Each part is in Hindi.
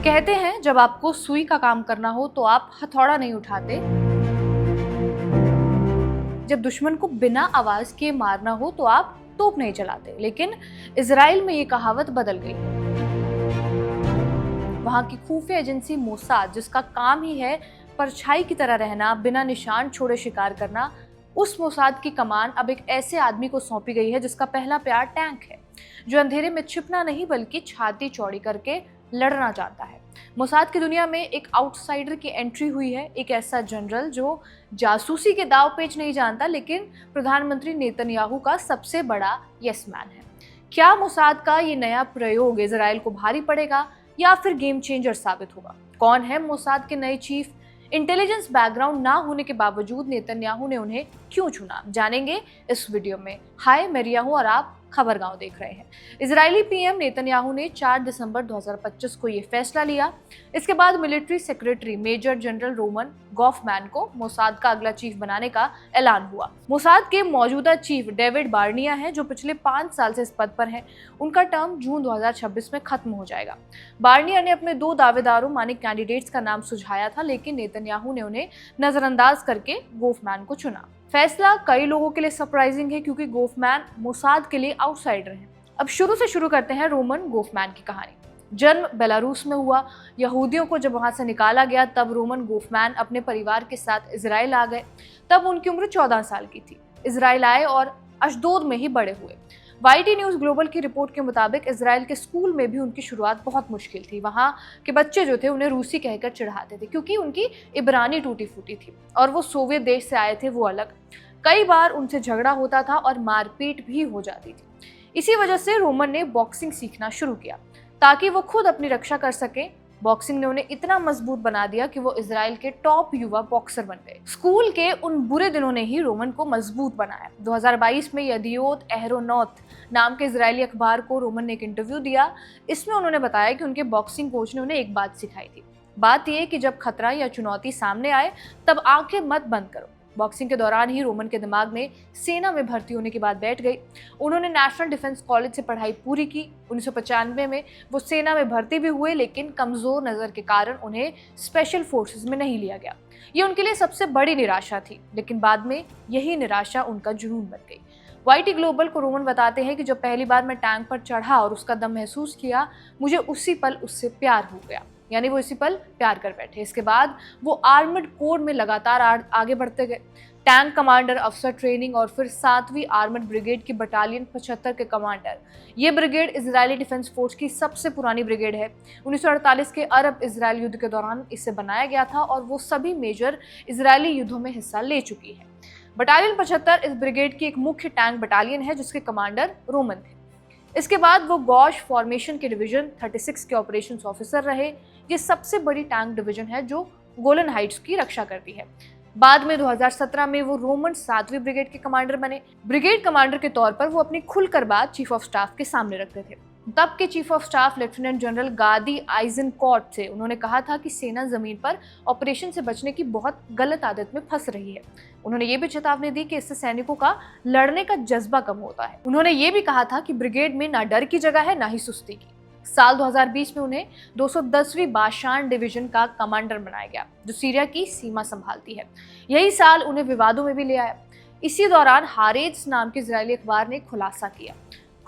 कहते हैं जब आपको सुई का काम करना हो तो आप हथौड़ा नहीं उठाते। जब दुश्मन को बिना आवाज के मारना हो तो आप तोप नहीं चलाते। लेकिन इजराइल में ये कहावत बदल गई है। वहां की खुफिया एजेंसी मोसाद, जिसका काम ही है परछाई की तरह रहना, बिना निशान छोड़े शिकार करना, उस मोसाद की कमान अब एक ऐसे आदमी को सौंपी गई है जिसका पहला प्यार टैंक है, जो अंधेरे में छिपना नहीं बल्कि छाती चौड़ी करके लड़ना चाहता है। मोसाद की दुनिया में एक आउटसाइडर की एंट्री हुई है, एक ऐसा जनरल जो जासूसी के दाव पेच नहीं जानता, लेकिन प्रधानमंत्री नेतन्याहू का सबसे बड़ा यस मैन है। क्या मोसाद का ये नया प्रयोग इजराइल को भारी पड़ेगा या फिर गेम चेंजर साबित होगा? कौन है मोसाद के नए चीफ? इंटेलिजेंस बैकग्राउंड ना होने के बावजूद नेतन्याहू ने उन्हें क्यों चुना, जानेंगे इस वीडियो में। हाय, मैं रिया हूं और आप खबरगांव देख रहे हैं। इजरायली पीएम नेतन्याहू ने 4 दिसंबर 2025 को यह फैसला लिया। इसके बाद military secretary major general Roman Goffman को मोसाद का अगला चीफ बनाने का ऐलान हुआ। मोसाद के मौजूदा चीफ डेविड बार्निया हैं, जो पिछले 5 साल से इस पद पर हैं। उनका टर्म जून 2026 में खत्म हो जाएगा। बार्निया ने अपने 2 दावेदारों माने कैंडिडेट्स का नाम सुझाया था, लेकिन नेतन्याहू ने उन्हें नजरअंदाज करके गॉफमैन को चुना। फैसला कई लोगों के लिए सरप्राइजिंग है, क्योंकि गॉफमैन मोसाद के लिए आउटसाइडर हैं। अब शुरू करते हैं रोमन गॉफमैन की कहानी। जन्म बेलारूस में हुआ। यहूदियों को जब वहां से निकाला गया तब रोमन गॉफमैन अपने परिवार के साथ इजराइल आ गए। तब उनकी उम्र 14 साल की थी। इजराइल आए और अशदोद में ही बड़े हुए। YT न्यूज ग्लोबल की रिपोर्ट के मुताबिक इजराइल के स्कूल में भी उनकी शुरुआत बहुत मुश्किल थी। वहाँ के बच्चे जो थे उन्हें रूसी कहकर चिढ़ाते थे, क्योंकि उनकी इब्रानी टूटी फूटी थी और वो सोवियत देश से आए थे, वो अलग। कई बार उनसे झगड़ा होता था और मारपीट भी हो जाती थी। इसी वजह से रोमन ने बॉक्सिंग सीखना शुरू किया ताकि वो खुद अपनी रक्षा कर सके। बॉक्सिंग ने उन्हें इतना मजबूत बना दिया कि वो इजराइल के टॉप युवा बॉक्सर बन गए। स्कूल के उन बुरे दिनों ने ही रोमन को मजबूत बनाया। 2022 में यदियोत एहरोनॉत नाम के इजरायली अखबार को रोमन ने एक इंटरव्यू दिया। इसमें उन्होंने बताया कि उनके बॉक्सिंग कोच ने उन्हें एक बात सिखाई थी। बात यह कि जब खतरा या चुनौती सामने आए तब आंखें मत बंद करो। बॉक्सिंग के दौरान ही रोमन के दिमाग में सेना में भर्ती होने की बात बैठ गई। उन्होंने नेशनल डिफेंस कॉलेज से पढ़ाई पूरी की। 1995 में वो सेना में भर्ती भी हुए, लेकिन कमजोर नजर के कारण उन्हें स्पेशल फोर्सेस में नहीं लिया गया। ये उनके लिए सबसे बड़ी निराशा थी, लेकिन बाद में यही निराशा उनका जुनून बन गई। YT ग्लोबल को रोमन बताते हैं कि जब पहली बार मैं टैंक पर चढ़ा और उसका दम महसूस किया, मुझे उसी पल उससे प्यार हो गया। यानी वो इसी पल प्यार कर बैठे। इसके बाद वो आर्मर्ड कोर में लगातार आगे बढ़ते गए। टैंक कमांडर, अफसर ट्रेनिंग और फिर 7वीं आर्मर्ड ब्रिगेड की बटालियन 75 के कमांडर। ये ब्रिगेड इजरायली डिफेंस फोर्स की सबसे पुरानी ब्रिगेड है। 1948 के अरब इजरायल युद्ध के दौरान इसे बनाया गया था और वो सभी मेजर इजरायली युद्धों में हिस्सा ले चुकी है। बटालियन 75 इस ब्रिगेड की एक मुख्य टैंक बटालियन है, जिसके कमांडर रोमन थे। इसके बाद वो गॉश फॉर्मेशन के डिवीजन 36 के ऑपरेशंस ऑफिसर रहे। ये सबसे बड़ी टैंक डिवीजन है जो गोलन हाइट्स की रक्षा करती है। बाद में 2017 में वो रोमन 7वीं ब्रिगेड के कमांडर बने। ब्रिगेड कमांडर के तौर पर वो अपनी खुलकर बात चीफ ऑफ स्टाफ के सामने रखते थे। तब के chief of staff lieutenant general गादी आइजनकॉट थे। उन्होंने कहा था कि सेना जमीन पर ऑपरेशन से बचने की बहुत गलत आदत में फंस रही है। उन्होंने ये भी चेतावनी दी कि इससे सैनिकों का लड़ने का जज्बा कम होता है। उन्होंने ये भी कहा था कि ब्रिगेड में ना डर की जगह है, ना ही सुस्ती की। साल 2020 में उन्हें 210वीं बाशान डिवीजन का कमांडर बनाया गया, जो सीरिया की सीमा संभालती है। यही साल उन्हें विवादों में भी ले आया। इसी दौरान हारेज नाम के इजरायली अखबार ने खुलासा किया।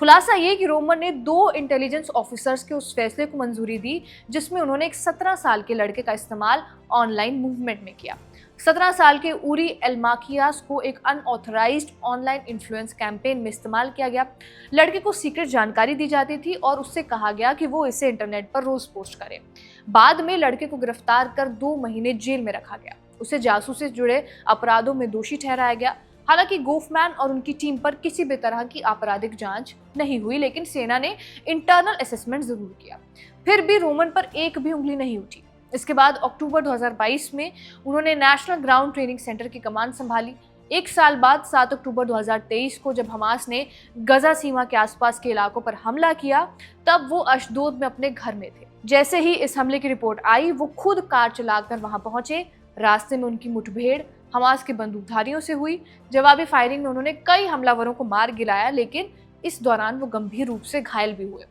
खुलासा ये कि रोमन ने 2 इंटेलिजेंस ऑफिसर्स के उस फैसले को मंजूरी दी जिसमें उन्होंने एक 17 साल के लड़के का इस्तेमाल ऑनलाइन मूवमेंट में किया। 17 साल के उरी एलमाकियास को एक अनऑथराइज्ड ऑनलाइन इन्फ्लुएंस कैंपेन में इस्तेमाल किया गया। लड़के को सीक्रेट जानकारी दी जाती थी और उससे कहा गया कि वो इसे इंटरनेट पर रोज पोस्ट करे। बाद में लड़के को गिरफ्तार कर 2 महीने जेल में रखा गया। उसे जासूसी से जुड़े अपराधों में दोषी ठहराया गया। हालांकि गॉफमैन और उनकी टीम पर किसी भी तरह की आपराधिक जांच नहीं हुई, लेकिन सेना ने इंटरनल असेसमेंट जरूर किया। फिर भी रोमन पर एक भी उंगली नहीं उठी। इसके बाद अक्टूबर 2022 में उन्होंने नेशनल ग्राउंड ट्रेनिंग सेंटर की कमान संभाली। एक साल बाद 7 अक्टूबर 2023 को जब हमास ने गजा सीमा के आसपास के इलाकों पर हमला किया, तब वो अशदोद में अपने घर में थे। जैसे ही इस हमले की रिपोर्ट आई, वो खुद कार चलाकर वहां पहुंचे। रास्ते में उनकी मुठभेड़ हमास के बंदूकधारियों से हुई। जवाबी फायरिंग में उन्होंने कई हमलावरों को मार गिराया, लेकिन इस दौरान वो गंभीर रूप से घायल भी हुए।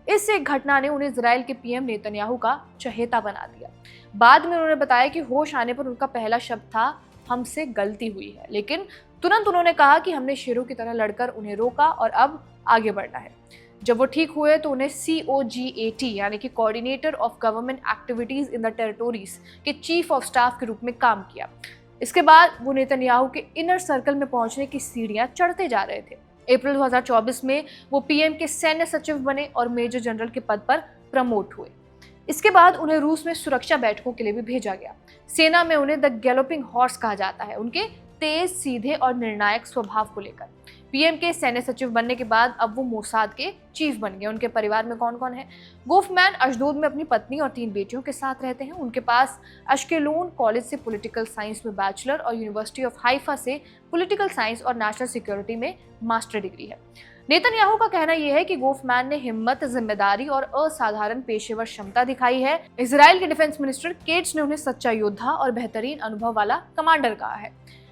इस एक घटना ने उन्हें इजराइल के पीएम नेतन्याहू का चहेता बना दिया। बाद में उन्होंने बताया कि होश आने पर उनका पहला शब्द था, हमसे गलती हुई है, लेकिन तुरंत उन्होंने कहा कि हमने शेरों की तरह लड़कर उन्हें रोका और अब आगे बढ़ना है। जब वो ठीक हुए तो उन्हें COGAT यानी कि coordinator of government activities in the territories के चीफ ऑफ स्टाफ के रूप में काम किया। इसके बाद वो नेतन्याहू के इनर सर्कल में पहुंचने की सीढ़ियां चढ़ते जा रहे थे। अप्रैल 2024 में वो पीएम के सैन्य सचिव बने और मेजर जनरल के पद पर प्रमोट हुए। इसके बाद उन्हें रूस में सुरक्षा बैठकों के लिए भी भेजा गया। सेना में उन्हें द गैलोपिंग हॉर्स कहा जाता है, उनके तेज, सीधे और निर्णायक स्वभाव को लेकर। पीएम के सैन्य सचिव बनने के बाद अब वो मोसाद के चीफ बन गए। उनके परिवार में कौन कौन है? गोफमैन अशदोद में अपनी पत्नी और 3 बेटियों के साथ रहते हैं। उनके पास अश्केलोन कॉलेज से पॉलिटिकल साइंस में बैचलर और यूनिवर्सिटी ऑफ हाइफा से पॉलिटिकल साइंस और नेशनल सिक्योरिटी में मास्टर डिग्री है। नेतन्याहू का कहना यह है कि गोफमैन ने हिम्मत, जिम्मेदारी और असाधारण पेशेवर क्षमता दिखाई है। इजराइल के डिफेंस मिनिस्टर केट्स ने उन्हें सच्चा योद्धा और बेहतरीन अनुभव वाला कमांडर कहा है।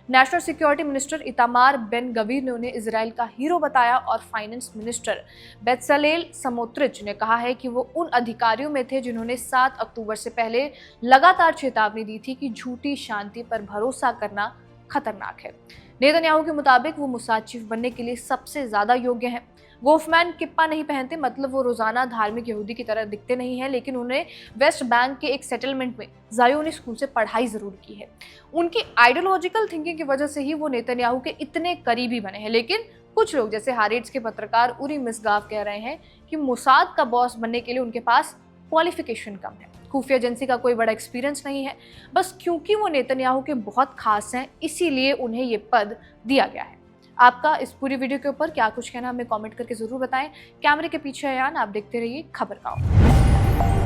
National security minister Itamar Ben Gvir ने उन्हें इजराइल का हीरो बताया और फाइनेंस मिनिस्टर बेत्सलेल स्मोत्रिच ने कहा है कि वो उन अधिकारियों में थे जिन्होंने 7 अक्टूबर से पहले लगातार चेतावनी दी थी कि झूठी शांति पर भरोसा करना खतरनाक है। नेतन्याहू के मुताबिक वो मोसाद चीफ बनने के लिए सबसे ज्यादा योग्य हैं। गोफमैन किप्पा नहीं पहनते, मतलब वो रोजाना धार्मिक यहूदी की तरह दिखते नहीं हैं, लेकिन उन्हें वेस्ट बैंक के एक सेटलमेंट में ज़ायोनी स्कूल से पढ़ाई जरूर की है। उनकी आइडियोलॉजिकल थिंकिंग की वजह से ही वो नेतन्याहू के इतने करीबी बने हैं। लेकिन कुछ लोग जैसे हारेट्स के पत्रकार उरी मिसगाफ कह रहे हैं कि मोसाद का बॉस बनने के लिए उनके पास क्वालिफिकेशन कम है, खुफिया एजेंसी का कोई बड़ा एक्सपीरियंस नहीं है, बस क्योंकि वो नेतन्याहू के बहुत खास हैं इसीलिए उन्हें ये पद दिया गया है। आपका इस पूरी वीडियो के ऊपर क्या कुछ कहना, हमें कमेंट करके जरूर बताएं। कैमरे के पीछे अयान, आप देखते रहिए खबर गाँव।